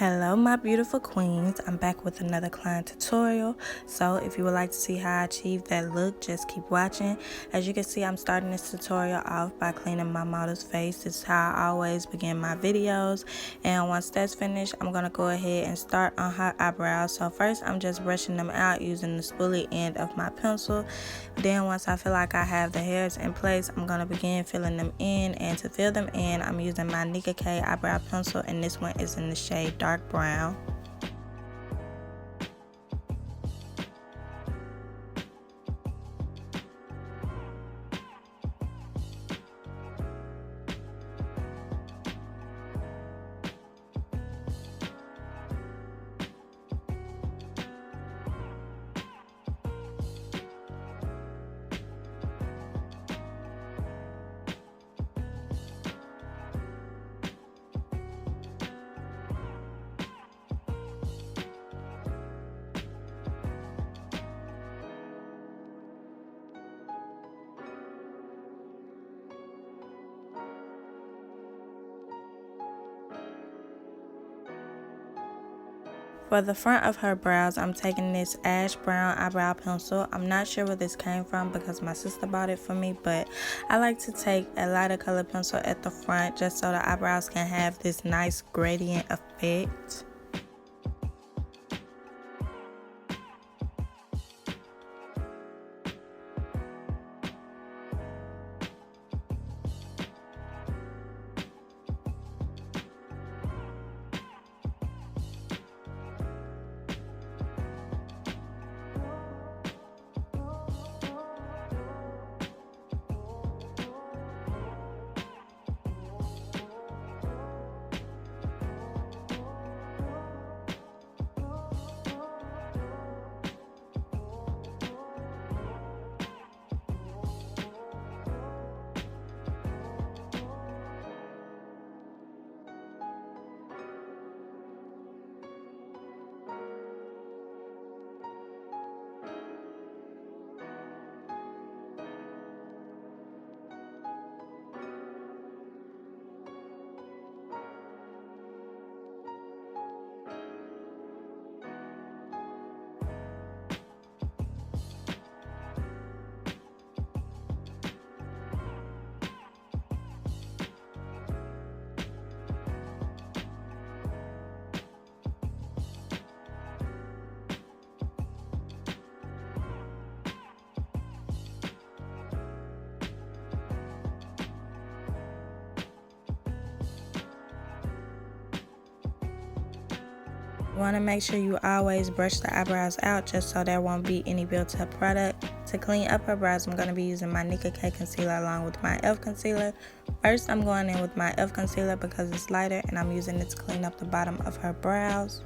Hello my beautiful queens, I'm back with another client tutorial. So if you would like to see how I achieve that look, just keep watching. As you can see, I'm starting this tutorial off by cleaning my model's face. This is how I always begin my videos, and once that's finished, I'm going to go ahead and start on her eyebrows. So first I'm just brushing them out using the spoolie end of my pencil. Then once I feel like I have the hairs in place, I'm going to begin filling them in, and to fill them in I'm using my Nicka K eyebrow pencil, and this one is in the shade dark brown. For the front of her brows, I'm taking this ash brown eyebrow pencil. I'm not sure where this came from because my sister bought it for me, but I like to take a lighter color pencil at the front just so the eyebrows can have this nice gradient effect. You want to make sure you always brush the eyebrows out just so there won't be any built up product. To clean up her brows, I'm going to be using my Nicka K concealer along with my e.l.f. concealer. First, I'm going in with my e.l.f. concealer because it's lighter, and I'm using it to clean up the bottom of her brows.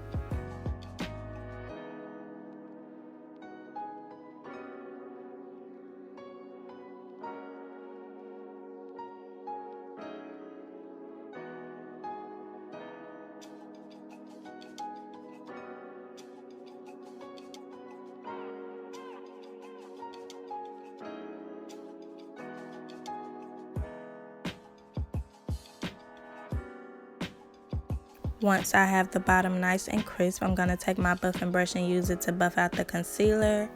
Once I have the bottom nice and crisp, I'm going to take my buffing brush and use it to buff out the concealer.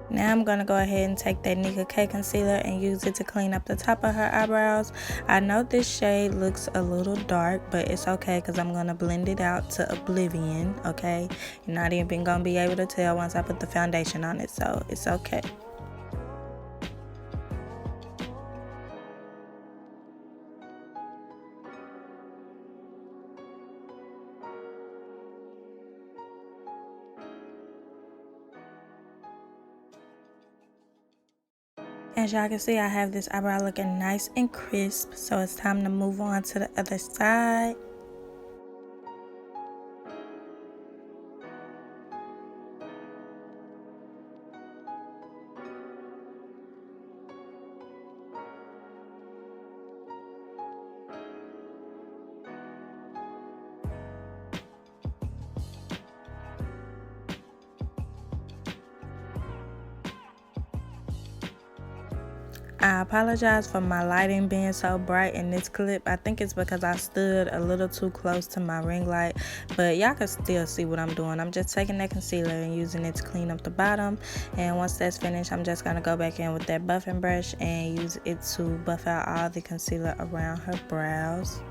Now I'm going to go ahead and take that Nicka K concealer and use it to clean up the top of her eyebrows. I know this shade looks a little dark, but it's okay because I'm going to blend it out to oblivion, okay? You're not even going to be able to tell once I put the foundation on it, so it's okay. As y'all can see, I have this eyebrow looking nice and crisp, so it's time to move on to the other side. I apologize for my lighting being so bright in this clip. I think it's because I stood a little too close to my ring light, but y'all can still see what I'm doing. I'm just taking that concealer and using it to clean up the bottom, and once that's finished, I'm just going to go back in with that buffing brush and use it to buff out all the concealer around her brows.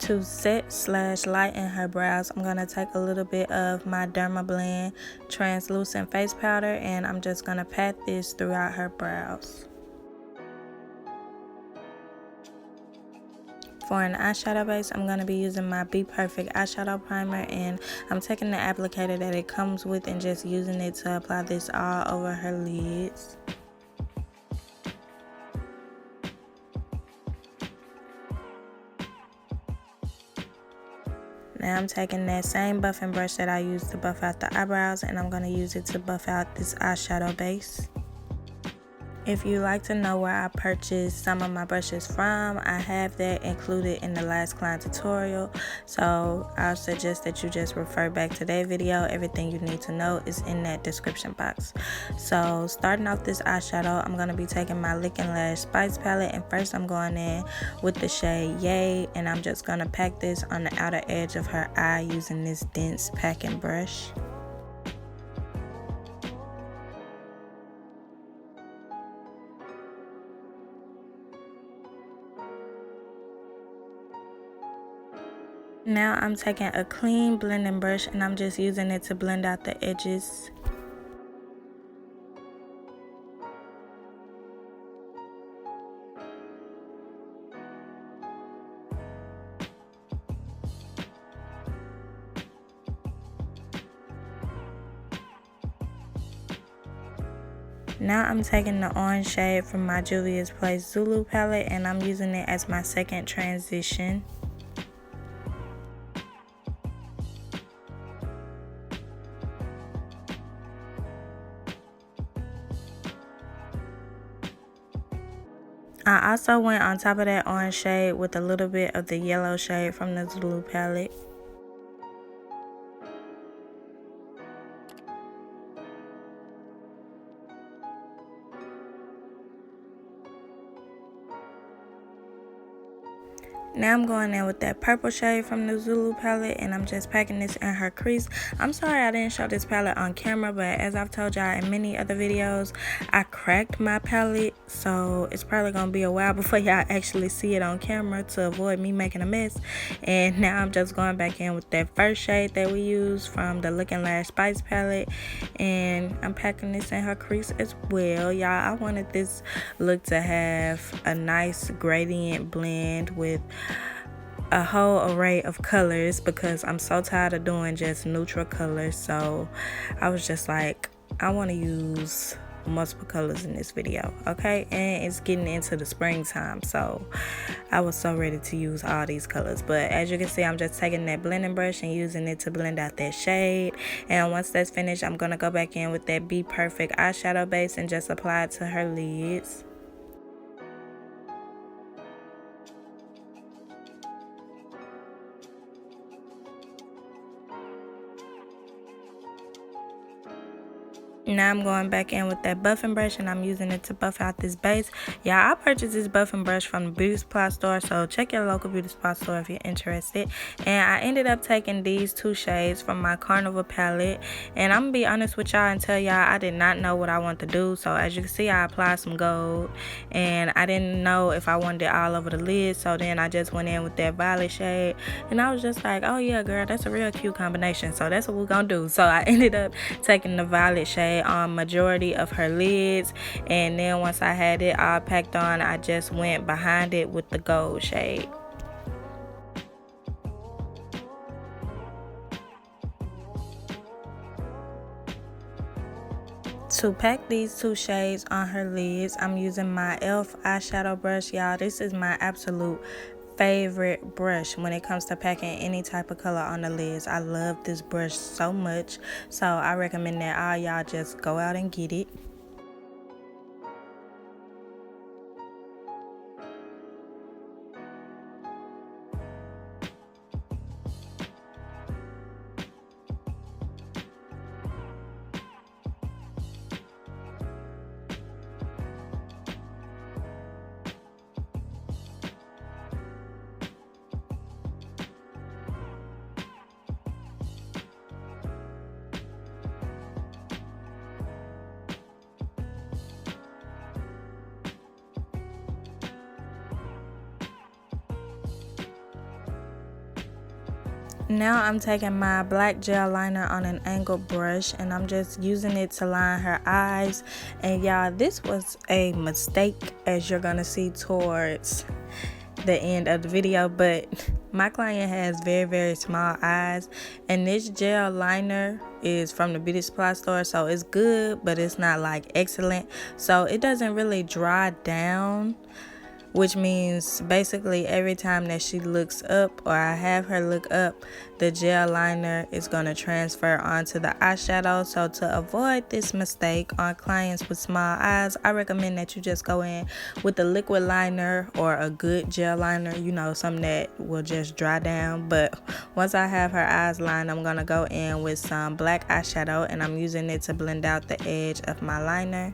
To set/lighten her brows, I'm going to take a little bit of my Dermablend translucent face powder, and I'm just going to pat this throughout her brows. For an eyeshadow base, I'm going to be using my Bperfect eyeshadow primer, and I'm taking the applicator that it comes with and just using it to apply this all over her lids. Now I'm taking that same buffing brush that I used to buff out the eyebrows, and I'm going to use it to buff out this eyeshadow base. If you'd like to know where I purchased some of my brushes from, I have that included in the last client tutorial, so I'll suggest that you just refer back to that video. Everything you need to know is in that description box. So starting off this eyeshadow, I'm going to be taking my Lash Spice palette, and first I'm going in with the shade Yay, and I'm just going to pack this on the outer edge of her eye using this dense packing brush. Now I'm taking a clean blending brush and I'm just using it to blend out the edges. Now I'm taking the orange shade from my Juvias Zulu palette, and I'm using it as my second transition. I also went on top of that orange shade with a little bit of the yellow shade from the Zulu palette. Now I'm going in with that purple shade from the Zulu palette, and I'm just packing this in her crease. I'm sorry I didn't show this palette on camera, but as I've told y'all in many other videos, I cracked my palette, so it's probably going to be a while before y'all actually see it on camera to avoid me making a mess. And now I'm just going back in with that first shade that we used from the Lash Spice palette, and I'm packing this in her crease as well. Y'all, I wanted this look to have a nice gradient blend with a whole array of colors because I'm so tired of doing just neutral colors. So I was just like, I want to use multiple colors in this video, okay? And it's getting into the springtime, so I was so ready to use all these colors. But as you can see, I'm just taking that blending brush and using it to blend out that shade, and once that's finished, I'm gonna go back in with that Bperfect eyeshadow base and just apply it to her lids. Now I'm going back in with that buffing brush, and I'm using it to buff out this base. Yeah, I purchased this buffing brush from the beauty supply store, so check your local beauty supply store if you're interested. And I ended up taking these two shades from my Carnival palette, and I'm gonna be honest with y'all and tell y'all I did not know what I want to do. So as you can see, I applied some gold, and I didn't know if I wanted it all over the lid, so then I just went in with that violet shade, and I was just like, oh yeah girl, that's a real cute combination, so that's what we're gonna do. So I ended up taking the violet shade on majority of her lids, and then once I had it all packed on, I just went behind it with the gold shade. To pack these two shades on her lids, I'm using my e.l.f. eyeshadow brush. Y'all, this is my absolute favorite brush when it comes to packing any type of color on the lids. I love this brush so much, so I recommend that all y'all just go out and get it. Now I'm taking my black gel liner on an angled brush and I'm just using it to line her eyes. And y'all, this was a mistake, as you're gonna see towards the end of the video, but my client has very small eyes, and this gel liner is from the beauty supply store, so it's good, but it's not like excellent, so it doesn't really dry down, which means basically every time that she looks up, or I have her look up, the gel liner is going to transfer onto the eyeshadow. So to avoid this mistake on clients with small eyes, I recommend that you just go in with the liquid liner or a good gel liner, you know, something that will just dry down. But once I have her eyes lined, I'm going to go in with some black eyeshadow, and I'm using it to blend out the edge of my liner.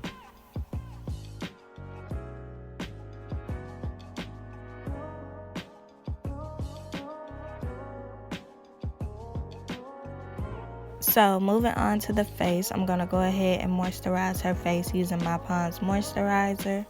So moving on to the face, I'm going to go ahead and moisturize her face using my Pond's moisturizer.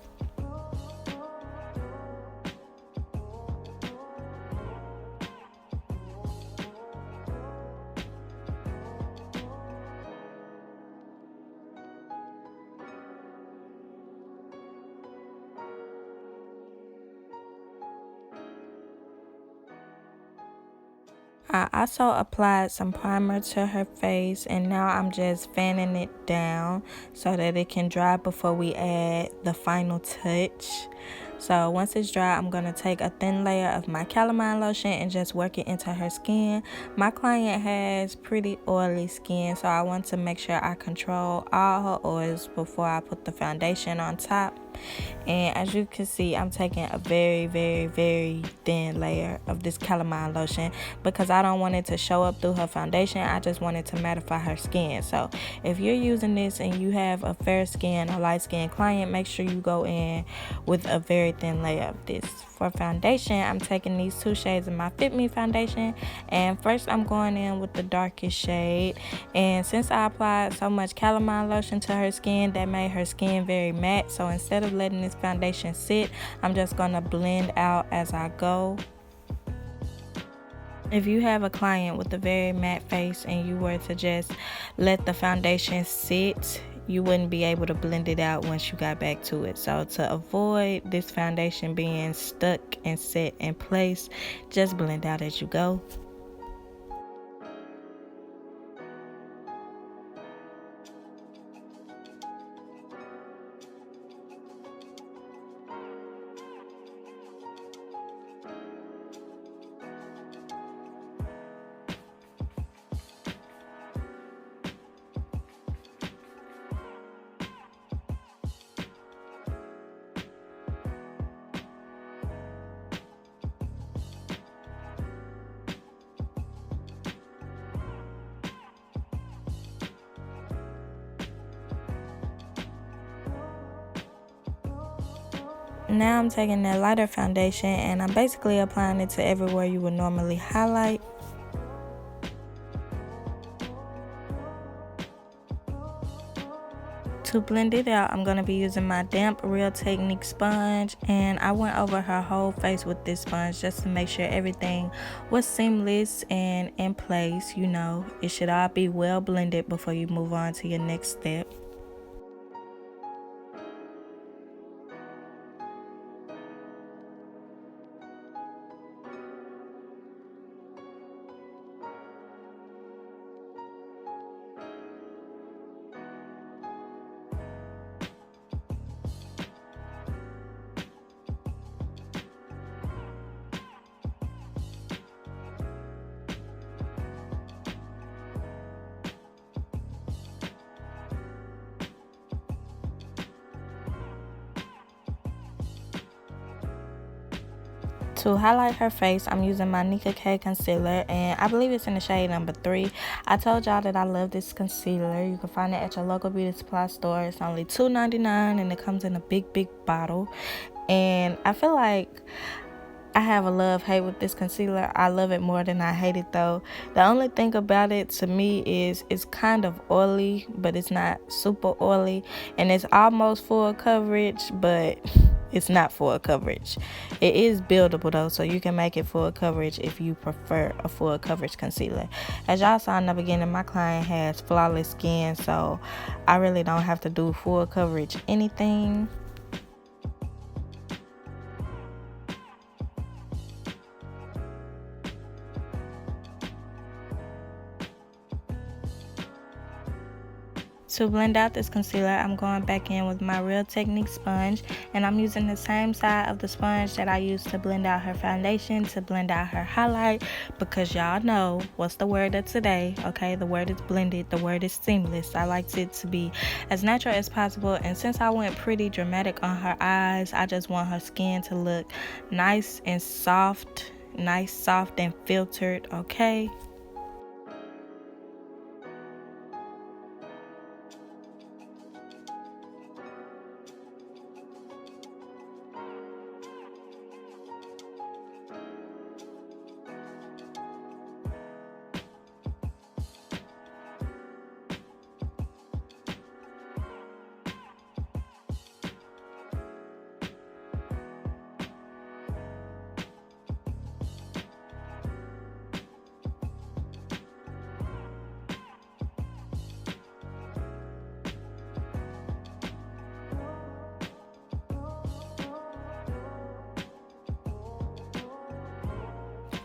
I also applied some primer to her face, and now I'm just fanning it down so that it can dry before we add the final touch. So once it's dry, I'm going to take a thin layer of my calamine lotion and just work it into her skin. My client has pretty oily skin, so I want to make sure I control all her oils before I put the foundation on top. And as you can see, I'm taking a very thin layer of this calamine lotion because I don't want it to show up through her foundation. I just want it to mattify her skin. So if you're using this and you have a fair skin or light skin client, make sure you go in with a very thin layer of this. For foundation, I'm taking these 2 shades of my Fit Me foundation, and first I'm going in with the darkest shade. And since I applied so much calamine lotion to her skin, that made her skin very matte, so instead of letting this foundation sit, I'm just going to blend out as I go. If you have a client with a very matte face and you were to just let the foundation sit, you wouldn't be able to blend it out once you got back to it. So to avoid this foundation being stuck and set in place, just blend out as you go. Now I'm taking that lighter foundation and I'm basically applying it to everywhere you would normally highlight. To blend it out, I'm going to be using my damp Real Technique sponge, and I went over her whole face with this sponge just to make sure everything was seamless and in place. You know, it should all be well blended before you move on to your next step. To highlight her face, I'm using my Nicka K concealer, and I believe it's in the shade number 3. I told y'all that I love this concealer. You can find it at your local beauty supply store. It's only $2.99 and it comes in a big bottle. And I feel like I have a love-hate with this concealer. I love it more than I hate it though. The only thing about it to me is it's kind of oily, but it's not super oily. And it's almost full coverage, but it's not full coverage. It is buildable though, so you can make it full coverage if you prefer a full coverage concealer. As y'all saw in the beginning, my client has flawless skin, so I really don't have to do full coverage anything. To blend out this concealer, I'm going back in with my Real Technique sponge, and I'm using the same side of the sponge that I used to blend out her foundation to blend out her highlight, because y'all know what's the word of today, okay? The word is blended, the word is seamless. I liked it to be as natural as possible, and since I went pretty dramatic on her eyes, I just want her skin to look nice and soft, soft and filtered, okay?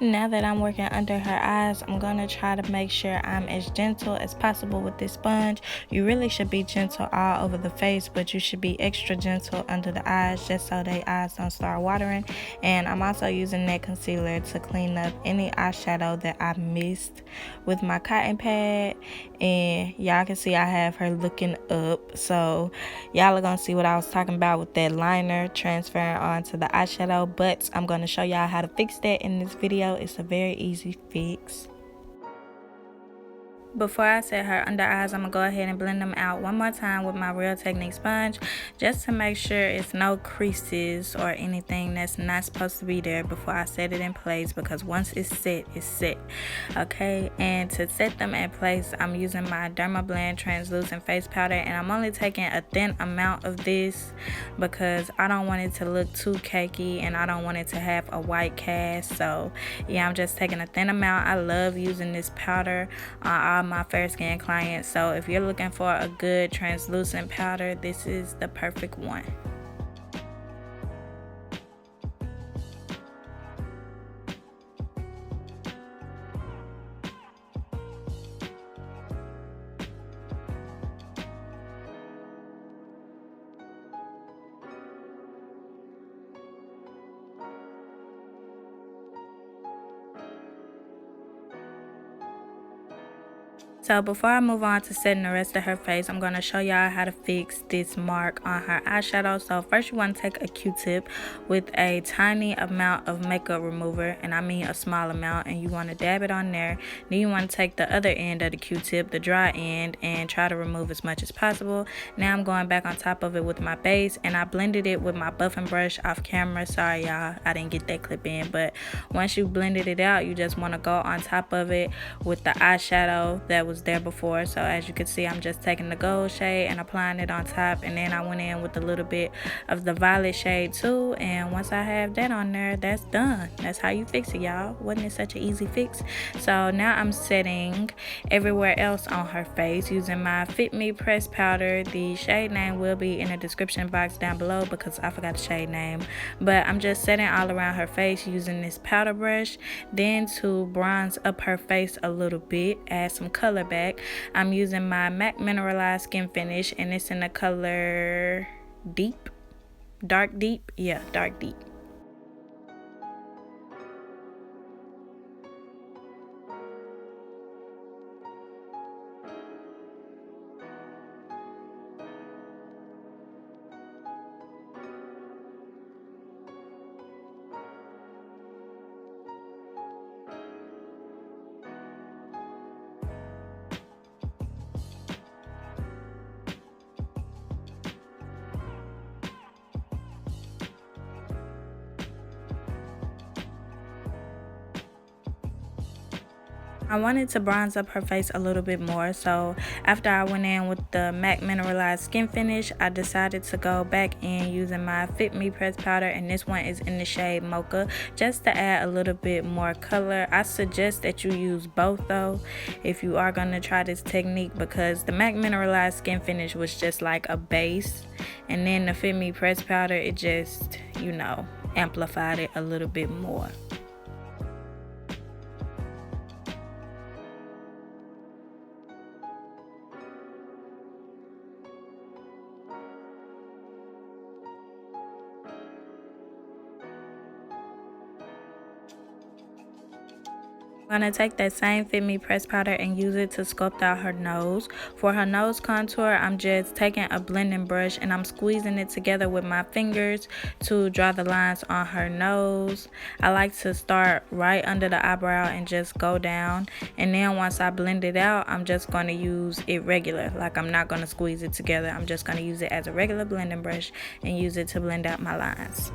Now that I'm working under her eyes, I'm going to try to make sure I'm as gentle as possible with this sponge. You really should be gentle all over the face, but you should be extra gentle under the eyes just so their eyes don't start watering. And I'm also using that concealer to clean up any eyeshadow that I missed with my cotton pad. And y'all can see I have her looking up. So y'all are going to see what I was talking about with that liner transferring onto the eyeshadow. But I'm going to show y'all how to fix that in this video. It's a very easy fix. Before I set her under eyes, I'm going to go ahead and blend them out one more time with my Real Technique sponge, just to make sure it's no creases or anything that's not supposed to be there before I set it in place, because once it's set, it's set. Okay, and to set them in place, I'm using my Dermablend translucent face powder, and I'm only taking a thin amount of this because I don't want it to look too cakey and I don't want it to have a white cast. So yeah, I'm just taking a thin amount. I love using this powder on all my fair skin clients, so if you're looking for a good translucent powder, this is the perfect one. So before I move on to setting the rest of her face, I'm going to show y'all how to fix this mark on her eyeshadow. So first you want to take a Q-tip with a tiny amount of makeup remover, and I mean a small amount, and you want to dab it on there. Then you want to take the other end of the Q-tip, the dry end, and try to remove as much as possible. Now I'm going back on top of it with my base, and I blended it with my buffing brush off camera. Sorry y'all, I didn't get that clip in, but once you blended it out, you just want to go on top of it with the eyeshadow that was there before. So as you can see, I'm just taking the gold shade and applying it on top, and then I went in with a little bit of the violet shade too, and once I have that on there, that's done. That's how you fix it, y'all. Wasn't it such an easy fix? So now I'm setting everywhere else on her face using my Fit Me pressed powder. The shade name will be in the description box down below because I forgot the shade name, but I'm just setting all around her face using this powder brush. Then to bronze up her face a little bit, add some color back, I'm using my MAC mineralized skin finish, and it's in the color deep, dark deep, yeah, dark deep. I wanted to bronze up her face a little bit more, so after I went in with the matte mineralized skin finish, I decided to go back in using my Fit Me pressed powder, and this one is in the shade Mocha, just to add a little bit more color. I suggest that you use both though if you are going to try this technique, because the matte mineralized skin finish was just like a base, and then the Fit Me pressed powder, it just, you know, amplified it a little bit more. I'm going to take that same Fit Me pressed powder and use it to sculpt out her nose. For her nose contour, I'm just taking a blending brush and I'm squeezing it together with my fingers to draw the lines on her nose. I like to start right under the eyebrow and just go down. And then once I blend it out, I'm just going to use it regular. Like, I'm not going to squeeze it together. I'm just going to use it as a regular blending brush and use it to blend out my lines.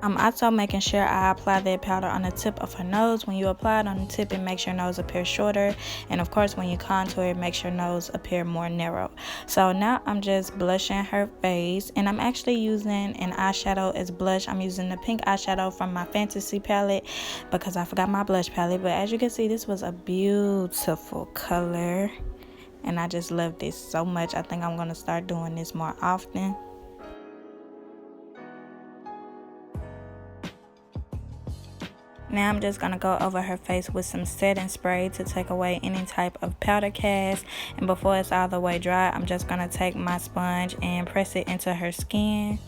I'm also making sure I apply that powder on the tip of her nose. When you apply it on the tip, it makes your nose appear shorter. And of course, when you contour, it makes your nose appear more narrow. So now I'm just blushing her face. And I'm actually using an eyeshadow as blush. I'm using the pink eyeshadow from my Fantasy palette because I forgot my blush palette. But as you can see, this was a beautiful color. And I just love this so much. I think I'm going to start doing this more often. Now I'm just going to go over her face with some setting spray to take away any type of powder cast. And before it's all the way dry, I'm just going to take my sponge and press it into her skin.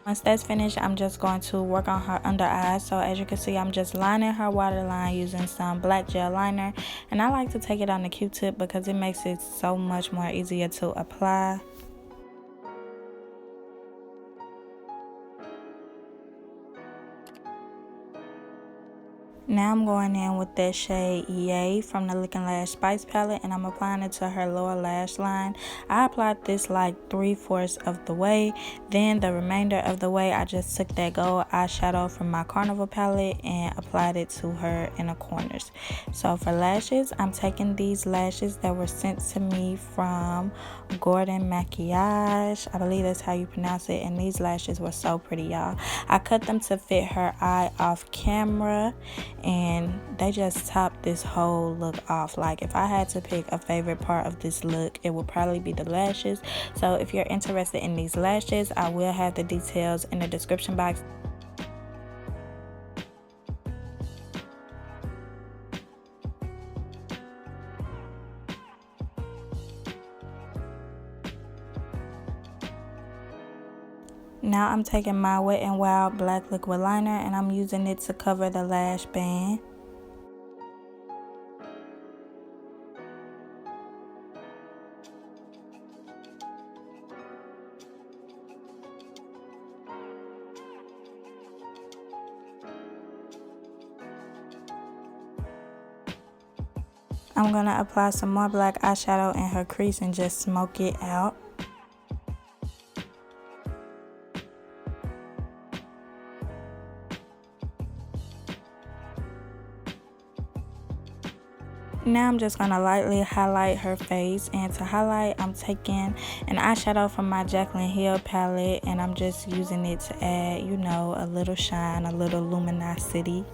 Once that's finished, I'm just going to work on her under eyes. So as you can see, I'm just lining her waterline using some black gel liner. And I like to take it on the Q-tip because it makes it so much more easier to apply. Now I'm going in with that shade Yay from the Lick and Lash Spice palette, and I'm applying it to her lower lash line. I applied this like 3/4 of the way. Then the remainder of the way, I just took that gold eyeshadow from my Carnival palette and applied it to her inner corners. So for lashes, I'm taking these lashes that were sent to me from Gordon Maquillage. I believe that's how you pronounce it. And these lashes were so pretty, y'all. I cut them to fit her eye off camera, and they just top this whole look off. Like, if I had to pick a favorite part of this look, it would probably be the lashes. So if you're interested in these lashes, I will have the details in the description box. Now I'm taking my Wet n Wild black liquid liner and I'm using it to cover the lash band. I'm going to apply some more black eyeshadow in her crease and just smoke it out. Now I'm just going to lightly highlight her face, and to highlight I'm taking an eyeshadow from my Jaclyn Hill palette and I'm just using it to add, you know, a little shine, a little luminosity.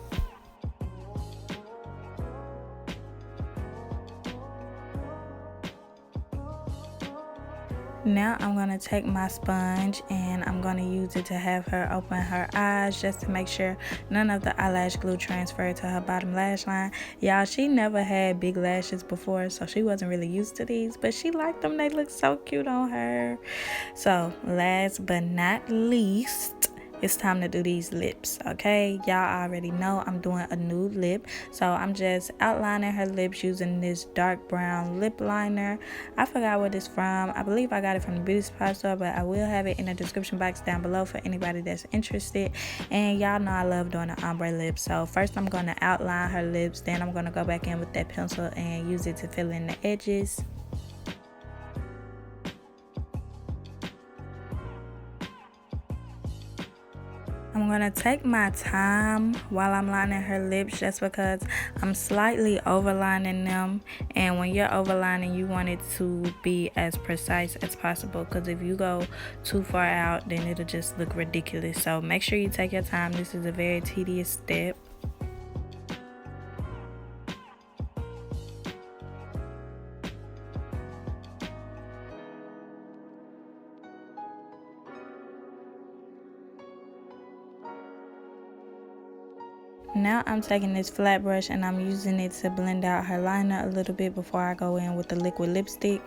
Now I'm going to take my sponge and I'm going to use it to have her open her eyes just to make sure none of the eyelash glue transferred to her bottom lash line. Y'all, she never had big lashes before, so she wasn't really used to these, but she liked them. They look so cute on her. So last but not least, it's time to do these lips. Okay, y'all already know I'm doing a nude lip, so I'm just outlining her lips using this dark brown lip liner. I forgot what it's from. I believe I got it from the beauty supply store, but I will have it in the description box down below for anybody that's interested. And y'all know I love doing the ombre lips, so first I'm going to outline her lips, then I'm going to go back in with that pencil and use it to fill in the edges. I'm going to take my time while I'm lining her lips, just because I'm slightly overlining them. And when you're overlining, you want it to be as precise as possible, because if you go too far out, then it'll just look ridiculous. So make sure you take your time. This is a very tedious step. Now I'm taking this flat brush and I'm using it to blend out her liner a little bit before I go in with the liquid lipstick.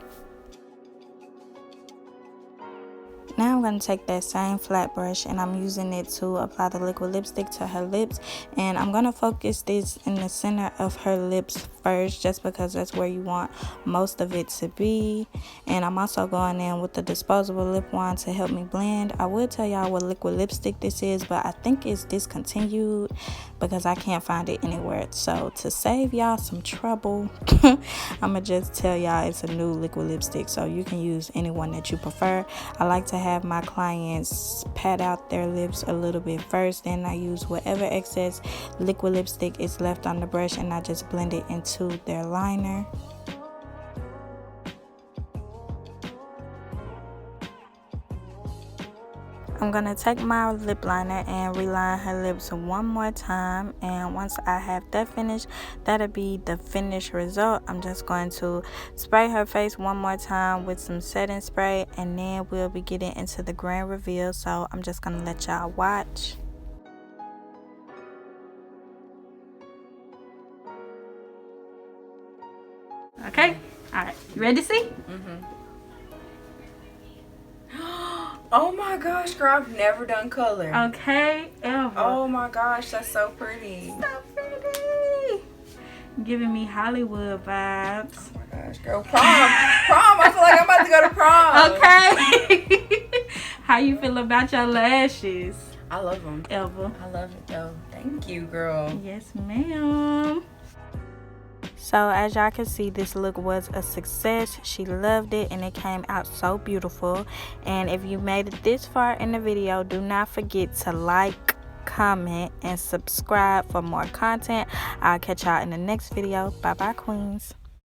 Now I'm going to take that same flat brush and I'm using it to apply the liquid lipstick to her lips. And I'm going to focus this in the center of her lips first, just because that's where you want most of it to be. And I'm also going in with the disposable lip wand to help me blend. I will tell y'all what liquid lipstick this is, but I think it's discontinued because I can't find it anywhere. So to save y'all some trouble, I'm going to just tell y'all it's a new liquid lipstick, so you can use any one that you prefer. I like to have my clients pat out their lips a little bit first, then I use whatever excess liquid lipstick is left on the brush and I just blend it into their liner. I'm going to take my lip liner and reline her lips one more time, and once I have that finished, that'll be the finished result. I'm just going to spray her face one more time with some setting spray, and then we'll be getting into the grand reveal, so I'm just going to let y'all watch. Okay, alright, you ready to see? Oh my gosh, girl, I've never done color. Okay, ever. Oh my gosh, that's so pretty. So pretty. Giving me Hollywood vibes. Oh my gosh, girl, prom. I feel like I'm about to go to prom. Okay. How you feel about your lashes? I love them. Ever. I love it though. Thank you, girl. Yes, ma'am. So as y'all can see, this look was a success. She loved it and it came out so beautiful. And if you made it this far in the video, do not forget to like, comment, and subscribe for more content. I'll catch y'all in the next video. Bye bye, queens.